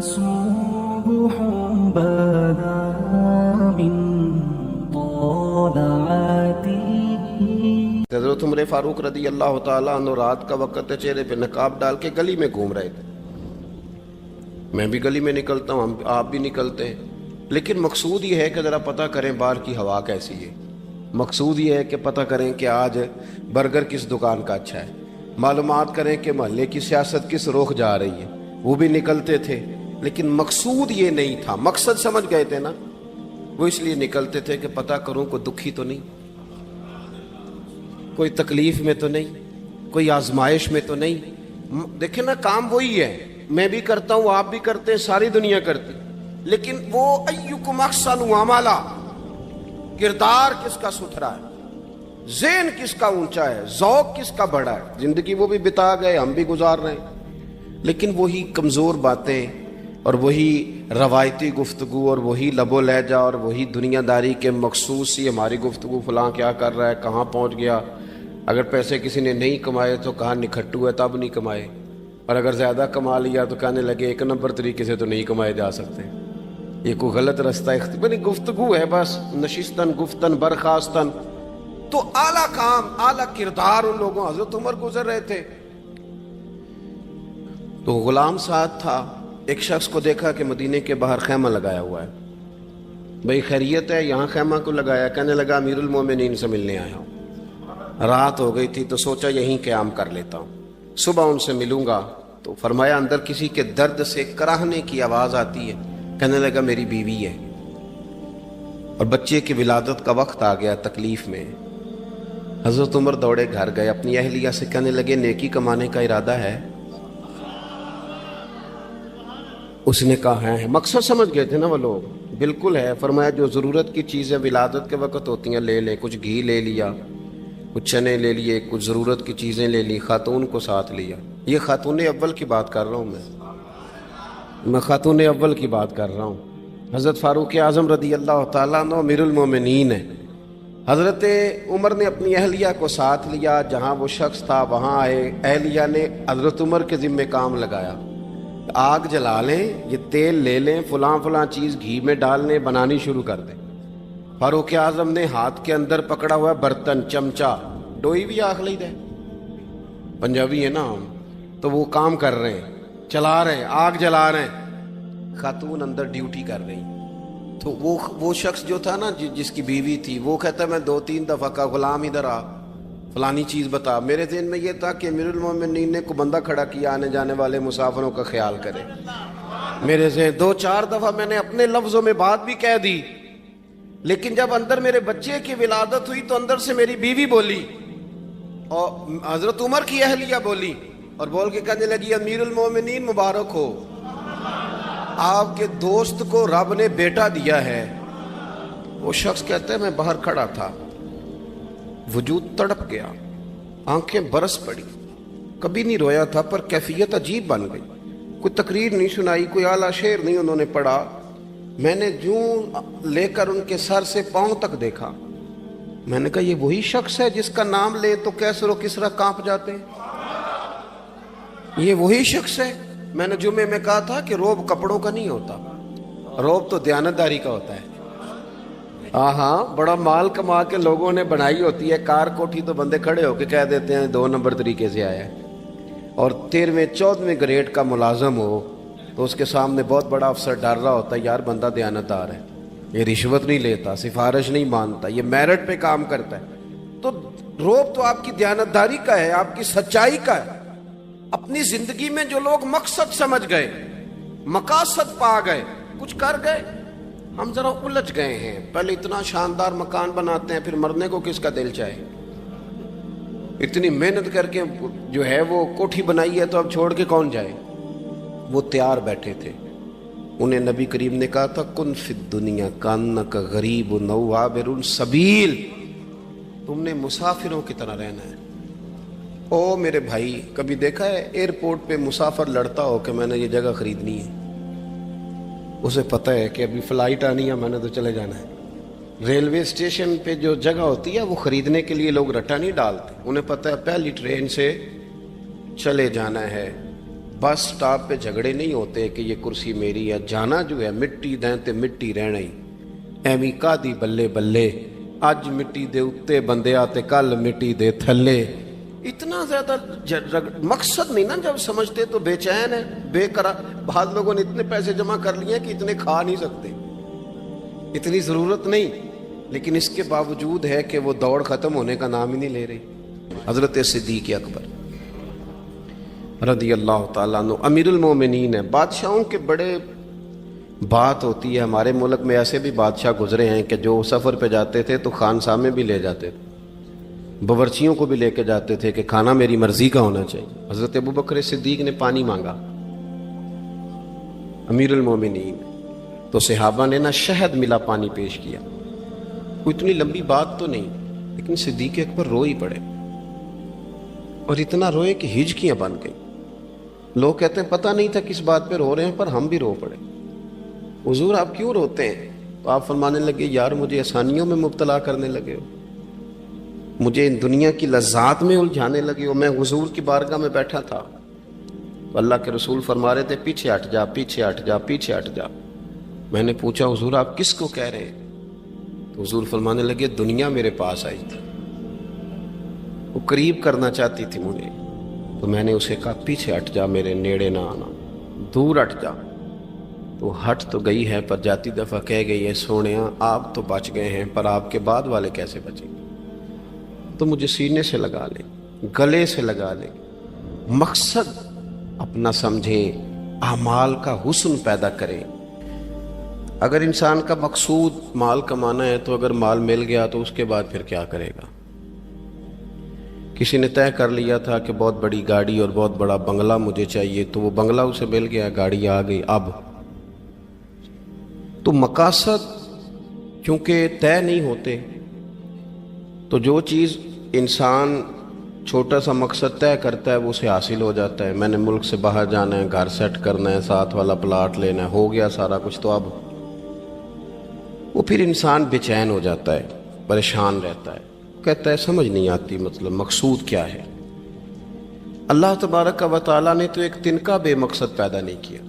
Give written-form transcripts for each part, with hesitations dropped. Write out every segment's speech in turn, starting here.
صبح بدا من طلعته. حضرت عمر فاروق رضی اللہ تعالیٰ عنہ رات کا وقت ہے، چہرے پہ نقاب ڈال کے گلی میں گھوم رہے تھے. میں بھی گلی میں نکلتا ہوں، آپ بھی نکلتے ہیں، لیکن مقصود یہ ہے کہ ذرا پتہ کریں باہر کی ہوا کیسی ہے. مقصود یہ ہے کہ پتہ کریں کہ آج برگر کس دکان کا اچھا ہے، معلومات کریں کہ محلے کی سیاست کس رخ جا رہی ہے. وہ بھی نکلتے تھے، لیکن مقصود یہ نہیں تھا. مقصد سمجھ گئے تھے نا، وہ اس لیے نکلتے تھے کہ پتہ کروں کوئی دکھی تو نہیں، کوئی تکلیف میں تو نہیں، کوئی آزمائش میں تو نہیں. دیکھیں نا، کام وہی ہے، میں بھی کرتا ہوں، آپ بھی کرتے ہیں، ساری دنیا کرتی، لیکن وہ ایکم احسن عملا، کردار کس کا ستھرا ہے، ذہن کس کا اونچا ہے، ذوق کس کا بڑا ہے. زندگی وہ بھی بتا گئے، ہم بھی گزار رہے ہیں، لیکن وہی کمزور باتیں اور وہی روایتی گفتگو اور وہی لب و لہجہ اور وہی دنیا داری کے مخصوص سی ہماری گفتگو، فلاں کیا کر رہا ہے، کہاں پہنچ گیا. اگر پیسے کسی نے نہیں کمائے تو کہاں نکھٹو ہے تب نہیں کمائے، اور اگر زیادہ کما لیا تو کہنے لگے ایک نمبر طریقے سے تو نہیں کمائے جا سکتے، یہ کوئی غلط رستہ اختیار گفتگو ہے بس، نشستن گفتن برخاستن. تو اعلیٰ کام، اعلیٰ کردار ان لوگوں. حضرت عمر گزر رہے تھے تو غلام ساتھ تھا. ایک شخص کو دیکھا کہ مدینے کے باہر خیمہ لگایا ہوا ہے. بھئی خیریت ہے، یہاں خیمہ کو لگایا؟ کہنے لگا امیر المومنین سے ملنے آیا ہوں، رات ہو گئی تھی تو سوچا یہیں قیام کر لیتا ہوں، صبح ان سے ملوں گا. تو فرمایا اندر کسی کے درد سے کراہنے کی آواز آتی ہے. کہنے لگا میری بیوی ہے اور بچے کی ولادت کا وقت آ گیا، تکلیف میں. حضرت عمر دوڑے گھر گئے، اپنی اہلیہ سے کہنے لگے نیکی کمانے کا ارادہ ہے؟ اس نے کہا ہے. مقصد سمجھ گئے تھے نا وہ لوگ، بالکل ہے. فرمایا جو ضرورت کی چیزیں ولادت کے وقت ہوتی ہیں لے لے. کچھ گھی لے لیا، کچھ چنے لے لیے، کچھ ضرورت کی چیزیں لے لی، خاتون کو ساتھ لیا. یہ خاتون اول کی بات کر رہا ہوں، میں خاتون اول کی بات کر رہا ہوں. حضرت فاروق اعظم رضی اللہ تعالیٰ عنہ امیر المومنین ہے. حضرت عمر نے اپنی اہلیہ کو ساتھ لیا، جہاں وہ شخص تھا وہاں آئے. اہلیہ نے حضرت عمر کے ذمہ کام لگایا، آگ جلا لیں، یہ تیل لے لیں، فلاں فلاں چیز گھی میں ڈال لیں، بنانی شروع کر دیں. فاروق اعظم نے ہاتھ کے اندر پکڑا ہوا برتن، چمچہ، ڈوئی بھی آخ لی دے، پنجابی ہے نا ہم، تو وہ کام کر رہے ہیں، چلا رہے ہیں، آگ جلا رہے ہیں. خاتون اندر ڈیوٹی کر رہی. تو وہ شخص جو تھا نا جس کی بیوی تھی، وہ کہتا میں 2-3 دفعہ کا غلام ادھر آ، فلانی چیز بتا. میرے ذہن میں یہ تھا کہ امیر المومنین نے کو بندہ کھڑا کیا آنے جانے والے مسافروں کا خیال کرے. میرے ذہن 2-4 دفعہ میں نے اپنے لفظوں میں بات بھی کہہ دی، لیکن جب اندر میرے بچے کی ولادت ہوئی تو اندر سے میری بیوی بولی اور حضرت عمر کی اہلیہ بولی اور بول کے کہنے لگی امیر المومنین مبارک ہو، آپ کے دوست کو رب نے بیٹا دیا ہے. وہ شخص کہتا ہے میں باہر کھڑا تھا، وجود تڑپ گیا، آنکھیں برس پڑی. کبھی نہیں رویا تھا پر کیفیت عجیب بن گئی. کوئی تقریر نہیں سنائی، کوئی اعلیٰ شعر نہیں انہوں نے پڑھا. میں نے جوں لے کر ان کے سر سے پاؤں تک دیکھا. میں نے کہا یہ وہی شخص ہے جس کا نام لے تو کیسر و کسرا کانپ جاتے ہیں، یہ وہی شخص ہے. میں نے جمعے میں کہا تھا کہ روب کپڑوں کا نہیں ہوتا، روب تو دیانتداری کا ہوتا ہے. ہاں بڑا مال کما کے لوگوں نے بنائی ہوتی ہے کار کوٹھی، تو بندے کھڑے ہو کے کہہ دیتے ہیں 2 نمبر طریقے سے آیا ہے. اور 13ویں-14ویں گریڈ کا ملازم ہو تو اس کے سامنے بہت بڑا افسر ڈر رہا ہوتا ہے یار بندہ دیانتدار ہے، یہ رشوت نہیں لیتا، سفارش نہیں مانتا، یہ میرٹ پہ کام کرتا ہے. تو روب تو آپ کی دیانتداری کا ہے، آپ کی سچائی کا ہے. اپنی زندگی میں جو لوگ مقصد سمجھ گئے، مقاصد پا گئے، کچھ کر گئے. ہم ذرا الجھ گئے ہیں، پہلے اتنا شاندار مکان بناتے ہیں، پھر مرنے کو کس کا دل چاہے. اتنی محنت کر کے جو ہے وہ کوٹھی بنائی ہے تو اب چھوڑ کے کون جائے. وہ تیار بیٹھے تھے. انہیں نبی کریم نے کہا تھا کن فی الدنیا کانک غریب نو عابر السبیل، تم نے مسافروں کی طرح رہنا ہے. او میرے بھائی، کبھی دیکھا ہے ایئرپورٹ پہ مسافر لڑتا ہو کہ میں نے یہ جگہ خریدنی ہے؟ اسے پتہ ہے کہ ابھی فلائٹ آنی ہے، میں نے تو چلے جانا ہے. ریلوے اسٹیشن پہ جو جگہ ہوتی ہے وہ خریدنے کے لیے لوگ رٹا نہیں ڈالتے، انہیں پتہ ہے پہلی ٹرین سے چلے جانا ہے. بس سٹاپ پہ جھگڑے نہیں ہوتے کہ یہ کرسی میری ہے. جانا جو ہے مٹی دیں تے مٹی رہنا ہی. ایویں کادی بلے بلے اج مٹی دے اتے بندے آتے کل مٹی دے تھلے. اتنا زیادہ مقصد نہیں نا جب سمجھتے تو بے چین ہے بے قرار. بعض لوگوں نے اتنے پیسے جمع کر لیے کہ اتنے کھا نہیں سکتے, اتنی ضرورت نہیں, لیکن اس کے باوجود ہے کہ وہ دوڑ ختم ہونے کا نام ہی نہیں لے رہی. حضرت صدیق اکبر رضی اللہ تعالیٰ عنہ امیر المومنین ہے. بادشاہوں کے بڑے بات ہوتی ہے. ہمارے ملک میں ایسے بھی بادشاہ گزرے ہیں کہ جو سفر پہ جاتے تھے تو خانسامے بھی لے جاتے تھے, باورچیوں کو بھی لے کے جاتے تھے کہ کھانا میری مرضی کا ہونا چاہیے. حضرت ابوبکر صدیق نے پانی مانگا, امیر المومنین, تو صحابہ نے نا شہد ملا پانی پیش کیا. کوئی اتنی لمبی بات تو نہیں, لیکن صدیق اکبر رو ہی پڑے, اور اتنا روئے کہ ہجکیاں بن گئیں. لوگ کہتے ہیں پتہ نہیں تھا کس بات پہ رو رہے ہیں, پر ہم بھی رو پڑے. حضور آپ کیوں روتے ہیں؟ تو آپ فرمانے لگے یار مجھے آسانیوں میں مبتلا کرنے لگے ہو, مجھے ان دنیا کی لذات میں الجھانے لگے ہو. میں حضور کی بارگاہ میں بیٹھا تھا, اللہ کے رسول فرما رہے تھے پیچھے ہٹ جا, پیچھے ہٹ جا, پیچھے ہٹ جا. میں نے پوچھا حضور آپ کس کو کہہ رہے ہیں؟ تو حضور فرمانے لگے دنیا میرے پاس آئی تھی, وہ قریب کرنا چاہتی تھی مجھے, تو میں نے اسے کہا پیچھے ہٹ جا, میرے نیڑے نہ آنا, دور ہٹ جا. تو ہٹ تو گئی ہے, پر جاتی دفعہ کہہ گئی ہے سونیا آپ تو بچ گئے ہیں, پر آپ کے بعد والے کیسے بچیں گے؟ تو مجھے سینے سے لگا لیں, گلے سے لگا لیں. مقصد اپنا سمجھیں, اعمال کا حسن پیدا کریں. اگر انسان کا مقصود مال کمانا ہے تو اگر مال مل گیا تو اس کے بعد پھر کیا کرے گا؟ کسی نے طے کر لیا تھا کہ بہت بڑی گاڑی اور بہت بڑا بنگلہ مجھے چاہیے, تو وہ بنگلہ اسے مل گیا, گاڑی آ گئی. اب تو مقاصد کیونکہ طے نہیں ہوتے, تو جو چیز انسان چھوٹا سا مقصد طے کرتا ہے وہ اسے حاصل ہو جاتا ہے. میں نے ملک سے باہر جانا ہے, گھر سیٹ کرنا ہے, ساتھ والا پلاٹ لینا ہے, ہو گیا سارا کچھ. تو اب وہ پھر انسان بے چین ہو جاتا ہے, پریشان رہتا ہے, کہتا ہے سمجھ نہیں آتی مطلب مقصود کیا ہے. اللہ تبارک و تعالیٰ نے تو ایک تنکا بے مقصد پیدا نہیں کیا,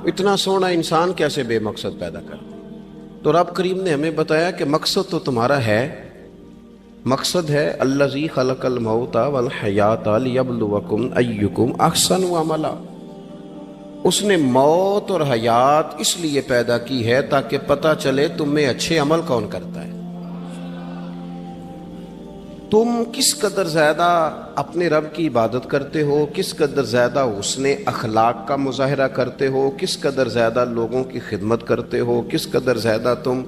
اتنا سونا انسان کیسے بے مقصد پیدا کر. تو رب کریم نے ہمیں بتایا کہ مقصد تو تمہارا ہے. مقصد ہے الذی خلق الموت والحیات لیبلوکم ایکم احسن عملا. اس نے موت اور حیات اس لیے پیدا کی ہے تاکہ پتہ چلے تم میں اچھے عمل کون کرتا ہے, تم کس قدر زیادہ اپنے رب کی عبادت کرتے ہو, کس قدر زیادہ حسن اخلاق کا مظاہرہ کرتے ہو, کس قدر زیادہ لوگوں کی خدمت کرتے ہو, کس قدر زیادہ تم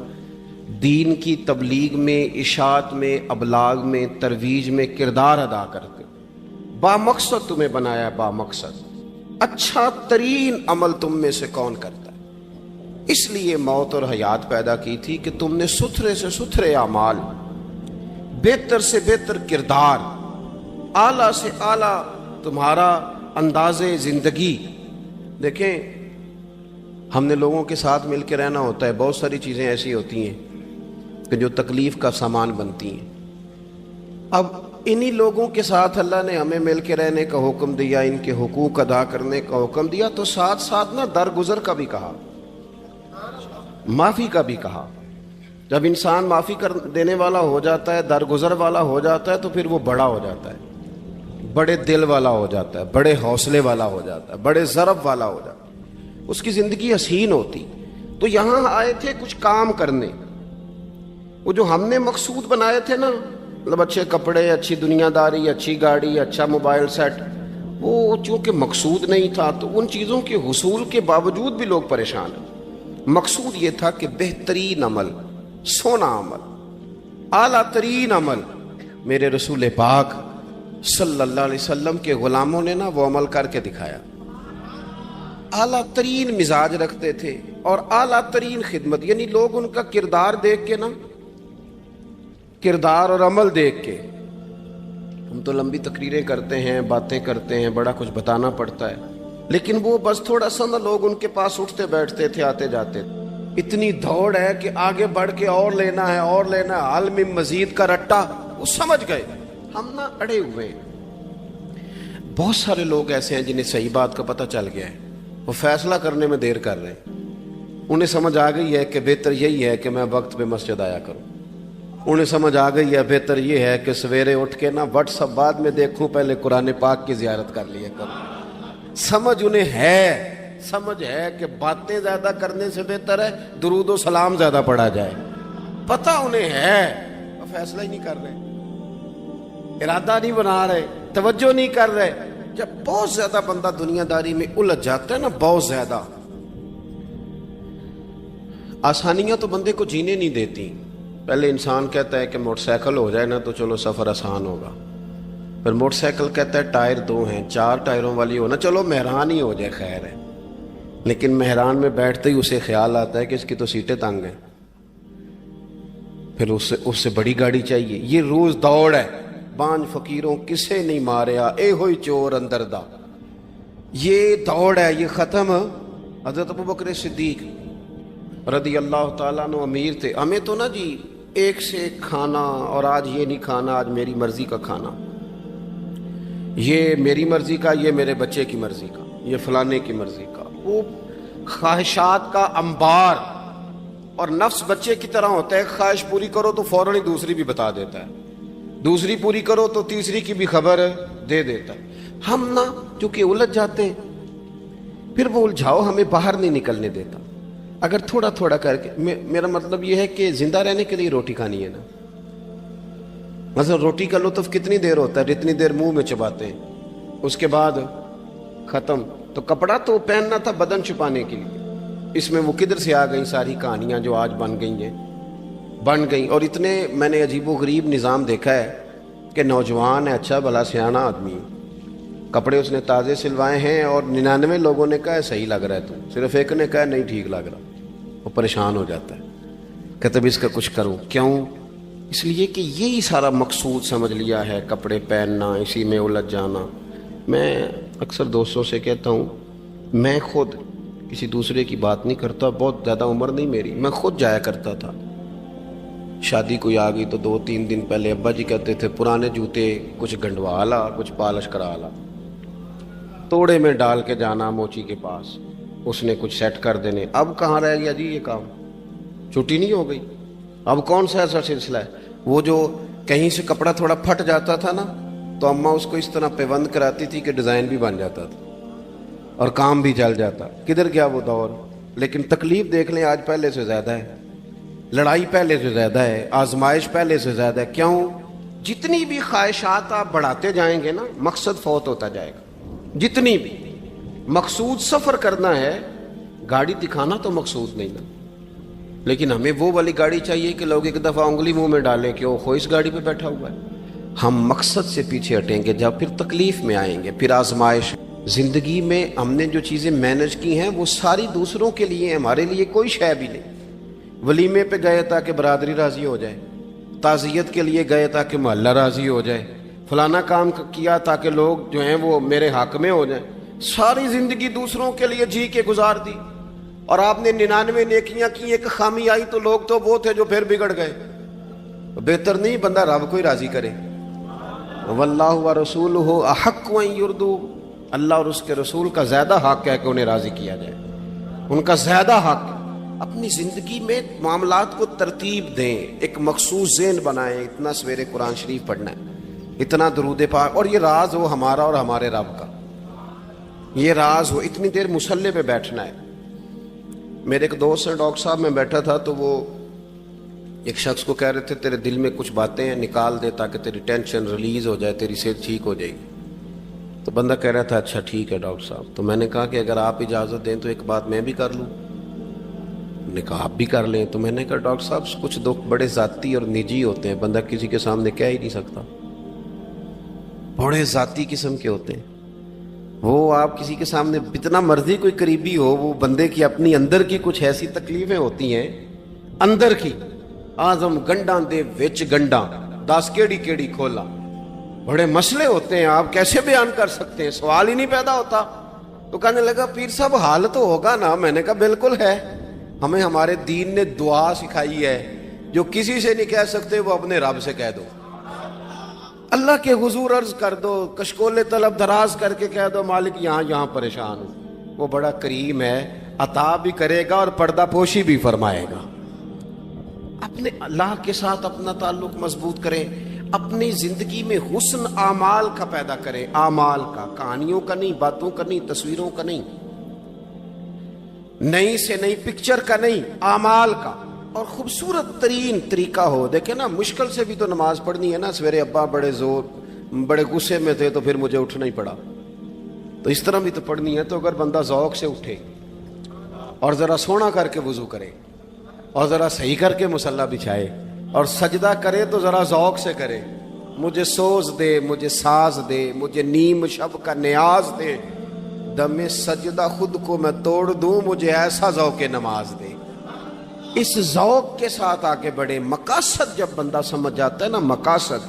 دین کی تبلیغ میں, اشاعت میں, ابلاغ میں, ترویج میں کردار ادا کرتے ہو. با مقصد تمہیں بنایا, با مقصد. اچھا ترین عمل تم میں سے کون کرتا ہے؟ اس لیے موت اور حیات پیدا کی تھی کہ تم نے ستھرے سے ستھرے اعمال, بہتر سے بہتر کردار, اعلیٰ سے اعلیٰ تمہارا انداز زندگی. دیکھیں ہم نے لوگوں کے ساتھ مل کے رہنا ہوتا ہے, بہت ساری چیزیں ایسی ہوتی ہیں کہ جو تکلیف کا سامان بنتی ہیں. اب انہی لوگوں کے ساتھ اللہ نے ہمیں مل کے رہنے کا حکم دیا, ان کے حقوق ادا کرنے کا حکم دیا, تو ساتھ ساتھ نا درگزر کا بھی کہا, معافی کا بھی کہا. جب انسان معافی کر دینے والا ہو جاتا ہے, درگزر والا ہو جاتا ہے, تو پھر وہ بڑا ہو جاتا ہے, بڑے دل والا ہو جاتا ہے, بڑے حوصلے والا ہو جاتا ہے, بڑے ضرب والا ہو جاتا ہے, اس کی زندگی حسین ہوتی. تو یہاں آئے تھے کچھ کام کرنے. وہ جو ہم نے مقصود بنائے تھے نا, مطلب اچھے کپڑے, اچھی دنیا داری, اچھی گاڑی, اچھا موبائل سیٹ, وہ چونکہ مقصود نہیں تھا تو ان چیزوں کے حصول کے باوجود بھی لوگ پریشان ہیں. مقصود یہ تھا کہ بہترین عمل, سونا عمل, اعلیٰ ترین عمل میرے رسول پاک صلی اللہ علیہ وسلم کے غلاموں نے نا وہ عمل کر کے دکھایا. اعلیٰ ترین مزاج رکھتے تھے اور اعلیٰ ترین خدمت, یعنی لوگ ان کا کردار دیکھ کے نا, کردار اور عمل دیکھ کے, ہم تو لمبی تقریریں کرتے ہیں, باتیں کرتے ہیں, بڑا کچھ بتانا پڑتا ہے, لیکن وہ بس تھوڑا سا نا لوگ ان کے پاس اٹھتے بیٹھتے تھے, آتے جاتے. اتنی دوڑ ہے کہ آگے بڑھ کے اور لینا ہے, اور لینا ہے, حال میں مزید کا رٹا. وہ سمجھ گئے ہم نا اڑے ہوئے ہیں. بہت سارے لوگ ایسے ہیں جنہیں صحیح بات کا پتہ چل گیا ہے، وہ فیصلہ کرنے میں دیر کر رہے ہیں۔ انہیں سمجھ آ گئی ہے کہ بہتر یہی ہے کہ میں وقت پہ مسجد آیا کروں، انہیں سمجھ آ گئی ہے بہتر یہ ہے کہ سویرے اٹھ کے نا واٹس ایپ بعد میں دیکھوں، پہلے قرآن پاک کی زیارت کر لیا کروں۔ سمجھ انہیں ہے، سمجھ ہے کہ باتیں زیادہ کرنے سے بہتر ہے درود و سلام زیادہ پڑھا جائے، پتہ انہیں ہے، وہ فیصلہ ہی نہیں کر رہے، ارادہ نہیں بنا رہے، توجہ نہیں کر رہے۔ جب بہت زیادہ بندہ دنیا داری میں الجھ جاتا ہے نا، بہت زیادہ، آسانیاں تو بندے کو جینے نہیں دیتی۔ پہلے انسان کہتا ہے کہ موٹر سائیکل ہو جائے نا تو چلو سفر آسان ہوگا، پھر موٹر سائیکل کہتا ہے ٹائر 2 ہیں، 4 ٹائروں والی ہونا، چلو مہران ہی ہو جائے خیر ہے، لیکن مہران میں بیٹھتے ہی اسے خیال آتا ہے کہ اس کی تو سیٹیں تنگ ہیں، پھر اس سے بڑی گاڑی چاہیے۔ یہ روز دوڑ ہے، بانج فقیروں کسے نہیں ماریا، اے ہوئی چور اندر دا، یہ دوڑ ہے، یہ ختم۔ حضرت ابوبکر صدیق رضی اللہ تعالیٰ عنہ امیر تھے، ہمیں تو نا جی ایک سے ایک کھانا، اور آج یہ نہیں کھانا، آج میری مرضی کا کھانا، یہ میری مرضی کا، یہ میرے بچے کی مرضی کا، یہ فلانے کی مرضی کا، وہ خواہشات کا انبار۔ اور نفس بچے کی طرح ہوتا ہے، خواہش پوری کرو تو فوراً ہی دوسری بھی بتا دیتا ہے، دوسری پوری کرو تو تیسری کی بھی خبر دے دیتا ہے۔ ہم نا چونکہ الجھ جاتے ہیں، پھر وہ الجھاؤ ہمیں باہر نہیں نکلنے دیتا۔ اگر تھوڑا تھوڑا کر کے، میرا مطلب یہ ہے کہ زندہ رہنے کے لیے روٹی کھانی ہے نا، مثلا روٹی کا لطف کتنی دیر ہوتا ہے، جتنی دیر منہ میں چباتے ہیں، اس کے بعد ختم۔ تو کپڑا تو پہننا تھا بدن چھپانے کے لیے، اس میں وہ کدھر سے آ گئیں ساری کہانیاں جو آج بن گئیں۔ اور اتنے میں نے عجیب و غریب نظام دیکھا ہے کہ نوجوان ہے، اچھا بھلا سیانا آدمی، کپڑے اس نے تازے سلوائے ہیں، اور 99 لوگوں نے کہا ہے صحیح لگ رہا ہے، تو صرف ایک نے کہا نہیں ٹھیک لگ رہا، وہ پریشان ہو جاتا ہے، کہتا ہے اس کا کچھ کروں۔ کیوں؟ اس لیے کہ یہی سارا مقصود سمجھ لیا ہے، کپڑے پہننا، اسی میں الجھ جانا۔ میں اکثر دوستوں سے کہتا ہوں، میں خود کسی دوسرے کی بات نہیں کرتا، بہت زیادہ عمر نہیں میری، میں خود جایا کرتا تھا، شادی کوئی آ گئی تو 2-3 دن پہلے ابا جی کہتے تھے پرانے جوتے کچھ گنڈوا لا، کچھ پالش کرا لا، توڑے میں ڈال کے جانا موچی کے پاس، اس نے کچھ سیٹ کر دینے۔ اب کہاں رہ گیا جی یہ کام، چھٹی نہیں ہو گئی، اب کون سا ایسا سلسلہ ہے؟ وہ جو کہیں سے کپڑا تھوڑا پھٹ جاتا تھا نا، تو اماں اس کو اس طرح پیوند کراتی تھی کہ ڈیزائن بھی بن جاتا تھا اور کام بھی چل جاتا۔ کدھر گیا وہ دور؟ لیکن تکلیف دیکھ لیں آج پہلے سے زیادہ ہے، لڑائی پہلے سے زیادہ ہے، آزمائش پہلے سے زیادہ ہے۔ کیوں؟ جتنی بھی خواہشات آپ بڑھاتے جائیں گے نا، مقصد فوت ہوتا جائے گا۔ جتنی بھی مقصود سفر کرنا ہے، گاڑی دکھانا تو مقصود نہیں نا، لیکن ہمیں وہ والی گاڑی چاہیے کہ لوگ ایک دفعہ انگلی منہ میں ڈالیں کہ وہ خو اس گاڑی پہ بیٹھا ہوا ہے۔ ہم مقصد سے پیچھے ہٹیں گے جب پھر تکلیف میں آئیں گے، پھر آزمائش۔ زندگی میں ہم نے جو چیزیں مینج کی ہیں وہ ساری دوسروں کے لیے، ہمارے لیے کوئی شے بھی نہیں۔ ولیمے پہ گئے تاکہ برادری راضی ہو جائے، تعزیت کے لیے گئے تاکہ محلہ راضی ہو جائے، فلانا کام کیا تاکہ لوگ جو ہیں وہ میرے حق میں ہو جائیں۔ ساری زندگی دوسروں کے لیے جی کے گزار دی، اور آپ نے 99 نیکیاں کی، ایک خامی آئی تو لوگ تو وہ تھے جو پھر بگڑ گئے۔ بہتر نہیں بندہ رب کو ہی راضی کرے۔ واللہ ورسولہ احق ان یرضوا، اللہ اور اس کے رسول کا زیادہ حق ہے کہ انہیں راضی کیا جائے، ان کا زیادہ حق۔ اپنی زندگی میں معاملات کو ترتیب دیں، ایک مخصوص ذہن بنائیں، اتنا سویرے قرآن شریف پڑھنا ہے، اتنا درود پاک، اور یہ راز ہو ہمارا اور ہمارے رب کا، یہ راز ہو، اتنی دیر مصلی پہ بیٹھنا ہے۔ میرے ایک دوست ہیں ڈاکٹر صاحب، میں بیٹھا تھا تو وہ ایک شخص کو کہہ رہے تھے تیرے دل میں کچھ باتیں ہیں، نکال دے تاکہ تیری ٹینشن ریلیز ہو جائے، تیری صحت ٹھیک ہو جائے گی۔ تو بندہ کہہ رہا تھا اچھا ٹھیک ہے ڈاکٹر صاحب۔ تو میں نے کہا کہ اگر آپ اجازت دیں تو ایک بات میں بھی کر لوں؟ نے کہا آپ بھی کر لیں۔ تو میں نے کہا ڈاکٹر صاحب کچھ دکھ بڑے ذاتی اور نجی ہوتے ہیں، بندہ کسی کے سامنے کہہ ہی نہیں سکتا، بڑے ذاتی قسم کے ہوتے ہیں، وہ آپ کسی کے سامنے جتنا مرضی کوئی قریبی ہو، وہ بندے کی اپنی اندر کی کچھ ایسی تکلیفیں ہوتی ہیں اندر کی، آزم گنڈاں دے وچ گنڈاں 10 کیڑی کیڑی کھولا، بڑے مسئلے ہوتے ہیں، آپ کیسے بیان کر سکتے ہیں، سوال ہی نہیں پیدا ہوتا۔ تو کہنے لگا پیر صاحب حال تو ہوگا نا؟ میں نے کہا بالکل ہے، ہمیں ہمارے دین نے دعا سکھائی ہے، جو کسی سے نہیں کہہ سکتے وہ اپنے رب سے کہہ دو۔ اللہ کے حضور عرض کر دو، کشکول طلب دراز کر کے کہہ دو مالک یہاں پریشان ہوں، وہ بڑا کریم ہے، عطا بھی کرے گا اور پردہ پوشی بھی فرمائے گا۔ اپنے اللہ کے ساتھ اپنا تعلق مضبوط کریں، اپنی زندگی میں حسن اعمال کا پیدا کریں، اعمال کا، کہانیوں کا نہیں، باتوں کا نہیں، تصویروں کا نہیں، نئی سے نئی پکچر کا نہیں، اعمال کا، اور خوبصورت ترین طریقہ ہو۔ دیکھیں نا، مشکل سے بھی تو نماز پڑھنی ہے نا، سویرے ابا بڑے غصے میں تھے تو پھر مجھے اٹھنا ہی پڑا، تو اس طرح بھی تو پڑھنی ہے۔ تو اگر بندہ ذوق سے اٹھے اور ذرا سونا کر کے وضو کرے اور ذرا صحیح کر کے مصلی بچھائے اور سجدہ کرے تو ذرا ذوق سے کرے، مجھے سوز دے، مجھے ساز دے، مجھے نیم شب کا نیاز دے، دم سجدہ خود کو میں توڑ دوں، مجھے ایسا ذوق نماز دے۔ اس ذوق کے ساتھ آگے بڑھے۔ مقاصد جب بندہ سمجھ جاتا ہے نا، مقاصد،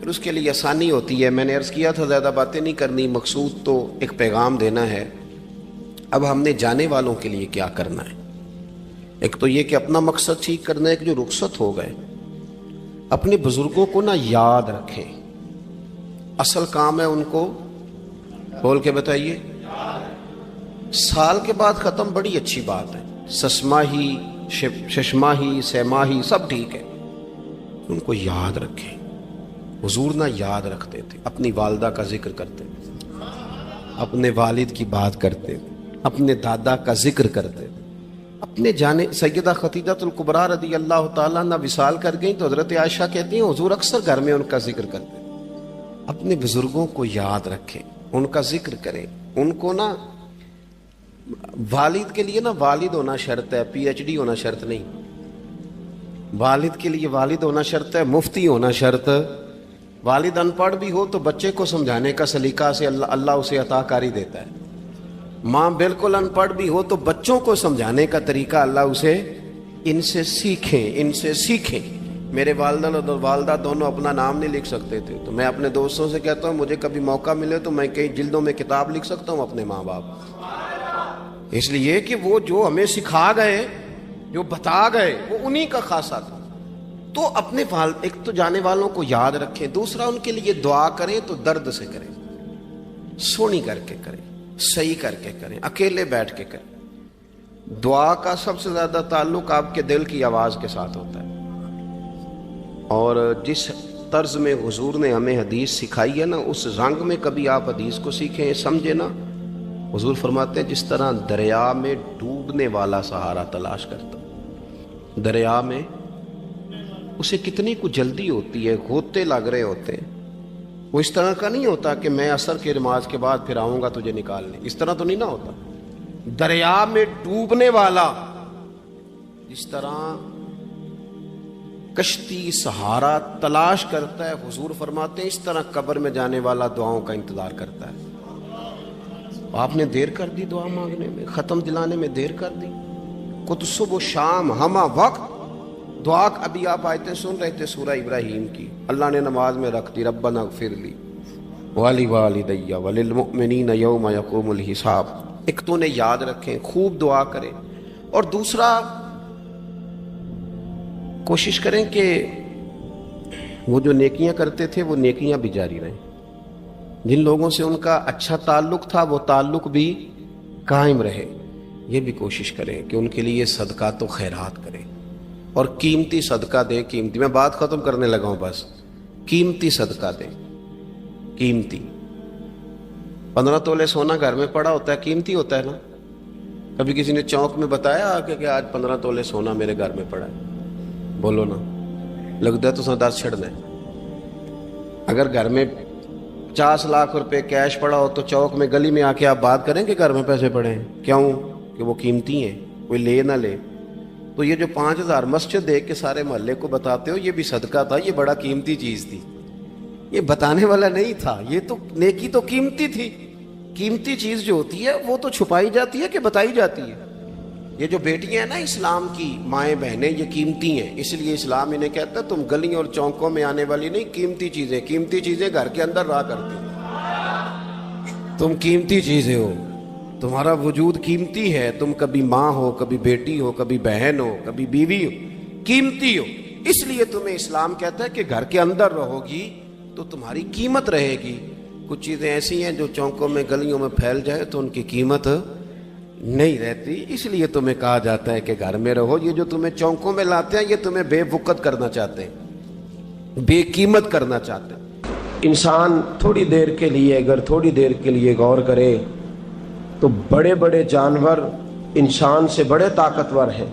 پھر اس کے لیے آسانی ہوتی ہے۔ میں نے عرض کیا تھا زیادہ باتیں نہیں کرنی، مقصود تو ایک پیغام دینا ہے۔ اب ہم نے جانے والوں کے لیے کیا کرنا ہے؟ ایک تو یہ کہ اپنا مقصد ٹھیک کرنا ہے کہ جو رخصت ہو گئے، اپنے بزرگوں کو نا یاد رکھیں۔ اصل کام ہے ان کو بول کے بتائیے۔ سال کے بعد ختم، بڑی اچھی بات ہے، سسماہی، ششماہی، سیماہی سب ٹھیک ہے، ان کو یاد رکھیں۔ حضور نہ یاد رکھتے تھے، اپنی والدہ کا ذکر کرتے تھے، اپنے والد کی بات کرتے تھے، اپنے دادا کا ذکر کرتے تھے، اپنے جانے سیدہ خدیجہ الکبریٰ رضی اللہ تعالیٰ عنہ وصال کر گئیں تو حضرت عائشہ کہتی ہیں حضور اکثر گھر میں ان کا ذکر کرتے ہیں۔ اپنے بزرگوں کو یاد رکھیں، ان کا ذکر کریں، ان کو نا، والد کے لیے نا والد ہونا شرط ہے، پی ایچ ڈی ہونا شرط نہیں۔ والد کے لیے والد ہونا شرط ہے، مفتی ہونا شرط۔ والد ان پڑھ بھی ہو تو بچے کو سمجھانے کا سلیقہ سے اللہ اسے عطا کاری دیتا ہے۔ ماں بالکل ان پڑھ بھی ہو تو بچوں کو سمجھانے کا طریقہ اللہ اسے ان سے سیکھیں۔ میرے والدہ اور والدہ دونوں اپنا نام نہیں لکھ سکتے تھے، تو میں اپنے دوستوں سے کہتا ہوں مجھے کبھی موقع ملے تو میں کئی جلدوں میں کتاب لکھ سکتا ہوں اپنے ماں باپ، اس لیے کہ وہ جو ہمیں سکھا گئے، جو بتا گئے، وہ انہی کا خاصہ تھا۔ تو اپنے ایک تو جانے والوں کو یاد رکھیں، دوسرا ان کے لیے دعا کریں تو درد سے کریں، سونی کر کے کریں، صحیح کر کے کریں، اکیلے بیٹھ کے کریں۔ دعا کا سب سے زیادہ تعلق آپ کے دل کی آواز کے ساتھ ہوتا ہے، اور جس طرز میں حضور نے ہمیں حدیث سکھائی ہے نا، اس رنگ میں کبھی آپ حدیث کو سیکھیں، سمجھے نا۔ حضور فرماتے ہیں جس طرح دریا میں ڈوبنے والا سہارا تلاش کرتا، دریا میں اسے کتنی کو جلدی ہوتی ہے، غوطے لگ رہے ہوتے ہیں، وہ اس طرح کا نہیں ہوتا کہ میں عصر کی نماز کے بعد پھر آؤں گا تجھے نکالنے، اس طرح تو نہیں نہ ہوتا۔ دریا میں ڈوبنے والا جس طرح کشتی سہارا تلاش کرتا ہے، حضور فرماتے ہیں اس طرح قبر میں جانے والا دعاؤں کا انتظار کرتا ہے۔ آپ نے دیر کر دی دعا مانگنے میں، ختم دلانے میں دیر کر دی، خود صبح و شام ہمہ وقت دعا۔ ابھی آپ آیتیں سن رہے تھے سورہ ابراہیم کی، اللہ نے نماز میں رکھ دی، ربنا اغفر لی ولی وللمؤمنین یوم یقوم الحساب۔ ایک تو نے یاد رکھیں، خوب دعا کریں، اور دوسرا کوشش کریں کہ وہ جو نیکیاں کرتے تھے وہ نیکیاں بھی جاری رہیں، جن لوگوں سے ان کا اچھا تعلق تھا وہ تعلق بھی قائم رہے۔ یہ بھی کوشش کریں کہ ان کے لیے صدقات و خیرات کریں، اور قیمتی صدقہ دیں۔ قیمتی، میں بات ختم کرنے لگا ہوں، بس قیمتی صدقہ دیں، قیمتی۔ 15 تولے سونا گھر میں پڑا ہوتا ہے، قیمتی ہوتا ہے نا۔ کبھی کسی نے چوک میں بتایا کہ آج 15 تولے سونا میرے گھر میں پڑا ہے؟ بولو نا، لگتا ہے تو سن 10 چھڑنا ہے۔ اگر گھر میں 50 لاکھ روپے کیش پڑا ہو تو چوک میں گلی میں آ کے آپ بات کریں کہ گھر میں پیسے پڑے ہیں؟ کیوں؟ کہ وہ قیمتی ہیں، کوئی لے نہ لے۔ تو یہ جو 5000 مسجد دیکھ کے سارے محلے کو بتاتے ہو، یہ بھی صدقہ تھا، یہ بڑا قیمتی چیز تھی، یہ بتانے والا نہیں تھا، یہ تو نیکی تو قیمتی تھی۔ قیمتی چیز جو ہوتی ہے وہ تو چھپائی جاتی ہے کہ بتائی جاتی ہے؟ یہ جو بیٹیاں ہیں نا اسلام کی، مائیں بہنیں، یہ قیمتی ہیں، اس لیے اسلام انہیں کہتا ہے تم گلیوں اور چوکوں میں آنے والی نہیں، قیمتی چیزیں گھر کے اندر رہا کرتی ہیں۔ تم قیمتی چیزیں ہو، تمہارا وجود قیمتی ہے، تم کبھی ماں ہو، کبھی بیٹی ہو، کبھی بہن ہو، کبھی بیوی ہو، قیمتی ہو، اس لیے تمہیں اسلام کہتا ہے کہ گھر کے اندر رہو گی تو تمہاری قیمت رہے گی. کچھ چیزیں ایسی ہیں جو چوکوں میں گلیوں میں پھیل جائے تو ان کی قیمت نہیں رہتی. اس لیے تمہیں کہا جاتا ہے کہ گھر میں رہو. یہ جو تمہیں چوکوں میں لاتے ہیں یہ تمہیں بے وقت کرنا چاہتے ہیں, بے قیمت کرنا چاہتے ہیں. انسان تھوڑی دیر کے لیے اگر تھوڑی دیر کے لیے غور کرے تو بڑے بڑے جانور انسان سے بڑے طاقتور ہیں,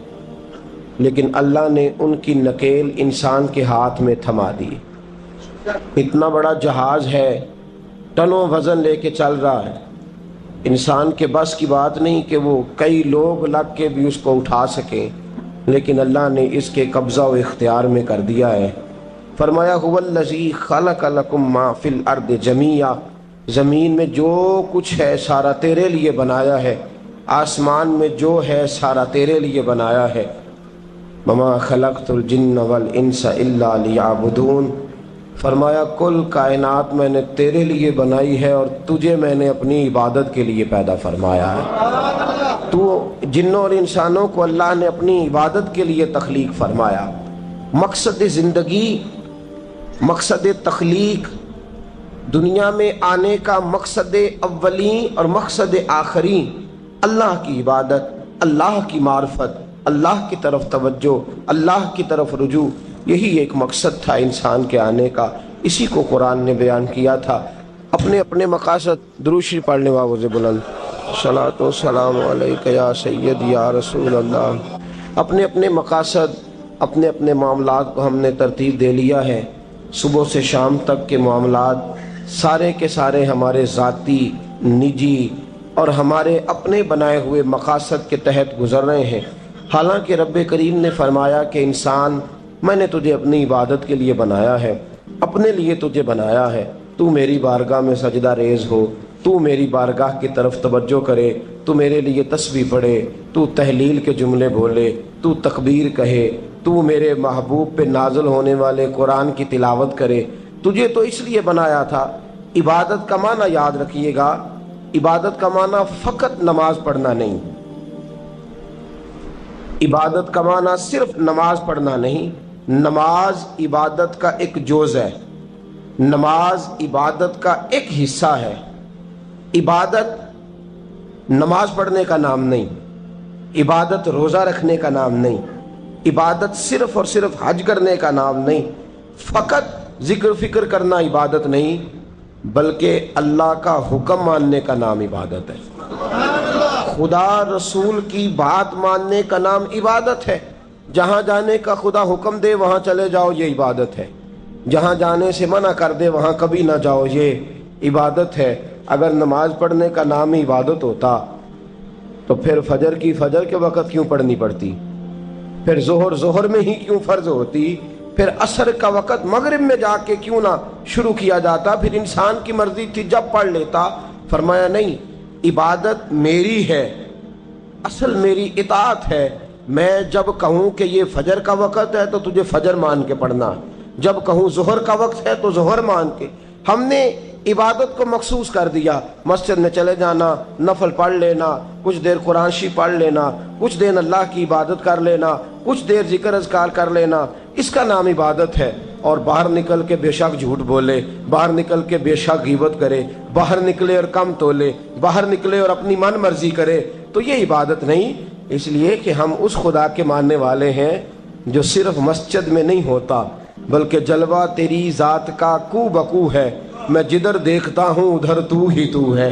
لیکن اللہ نے ان کی نکیل انسان کے ہاتھ میں تھما دی. اتنا بڑا جہاز ہے, ٹنوں وزن لے کے چل رہا ہے, انسان کے بس کی بات نہیں کہ وہ کئی لوگ لگ کے بھی اس کو اٹھا سکیں, لیکن اللہ نے اس کے قبضہ و اختیار میں کر دیا ہے. فرمایا هو الذی خلق لکم ما فی الارض جمیعا, زمین میں جو کچھ ہے سارا تیرے لیے بنایا ہے, آسمان میں جو ہے سارا تیرے لیے بنایا ہے. وما خلقت الجن والانس الا لیعبدون, فرمایا کل کائنات میں نے تیرے لیے بنائی ہے اور تجھے میں نے اپنی عبادت کے لیے پیدا فرمایا ہے. تو جنوں اور انسانوں کو اللہ نے اپنی عبادت کے لیے تخلیق فرمایا. مقصد زندگی, مقصد تخلیق, دنیا میں آنے کا مقصد اولین اور مقصد آخری اللہ کی عبادت, اللہ کی معرفت, اللہ کی طرف توجہ, اللہ کی طرف رجوع. یہی ایک مقصد تھا انسان کے آنے کا. اسی کو قرآن نے بیان کیا تھا. اپنے اپنے مقاصد, درود شریف پڑھنے والے بلند صلاۃ و سلام علیک یا سید یا رسول اللہ. اپنے اپنے مقاصد, اپنے اپنے معاملات کو ہم نے ترتیب دے لیا ہے. صبح سے شام تک کے معاملات سارے کے سارے ہمارے ذاتی, نجی اور ہمارے اپنے بنائے ہوئے مقاصد کے تحت گزر رہے ہیں. حالانکہ رب کریم نے فرمایا کہ انسان میں نے تجھے اپنی عبادت کے لیے بنایا ہے, اپنے لیے تجھے بنایا ہے. تو میری بارگاہ میں سجدہ ریز ہو, تو میری بارگاہ کی طرف توجہ کرے, تو میرے لیے تسبیح پڑھے, تو تحلیل کے جملے بولے, تو تکبیر کہے, تو میرے محبوب پہ نازل ہونے والے قرآن کی تلاوت کرے. تجھے تو اس لیے بنایا تھا. عبادت کا معنی یاد رکھیے گا, عبادت کا معنی فقط نماز پڑھنا نہیں, عبادت کا معنی صرف نماز پڑھنا نہیں. نماز عبادت کا ایک جز ہے, نماز عبادت کا ایک حصہ ہے. عبادت نماز پڑھنے کا نام نہیں, عبادت روزہ رکھنے کا نام نہیں, عبادت صرف اور صرف حج کرنے کا نام نہیں, فقط ذکر فکر کرنا عبادت نہیں, بلکہ اللہ کا حکم ماننے کا نام عبادت ہے. خدا رسول کی بات ماننے کا نام عبادت ہے. جہاں جانے کا خدا حکم دے وہاں چلے جاؤ, یہ عبادت ہے. جہاں جانے سے منع کر دے وہاں کبھی نہ جاؤ, یہ عبادت ہے. اگر نماز پڑھنے کا نام ہی عبادت ہوتا تو پھر فجر کی فجر کے وقت کیوں پڑھنی پڑتی, پھر ظہر میں ہی کیوں فرض ہوتی, پھر عصر کا وقت مغرب میں جا کے کیوں نہ شروع کیا جاتا, پھر انسان کی مرضی تھی جب پڑھ لیتا. فرمایا نہیں, عبادت میری ہے, اصل میری اطاعت ہے. میں جب کہوں کہ یہ فجر کا وقت ہے تو تجھے فجر مان کے پڑھنا, جب کہوں ظہر کا وقت ہے تو ظہر مان کے. ہم نے عبادت کو مخصوص کر دیا. مسجد میں چلے جانا, نفل پڑھ لینا, کچھ دیر قرآن شریف پڑھ لینا, کچھ دیر اللہ کی عبادت کر لینا, کچھ دیر ذکر اذکار کر لینا, اس کا نام عبادت ہے. اور باہر نکل کے بے شک جھوٹ بولے, باہر نکل کے بے شک غیبت کرے, باہر نکلے اور کم تولے, باہر نکلے اور اپنی من مرضی کرے, تو یہ عبادت نہیں. اس لیے کہ ہم اس خدا کے ماننے والے ہیں جو صرف مسجد میں نہیں ہوتا بلکہ جلوہ تیری ذات کا کو بکو ہے. میں جدھر دیکھتا ہوں ادھر تو ہی تو ہے.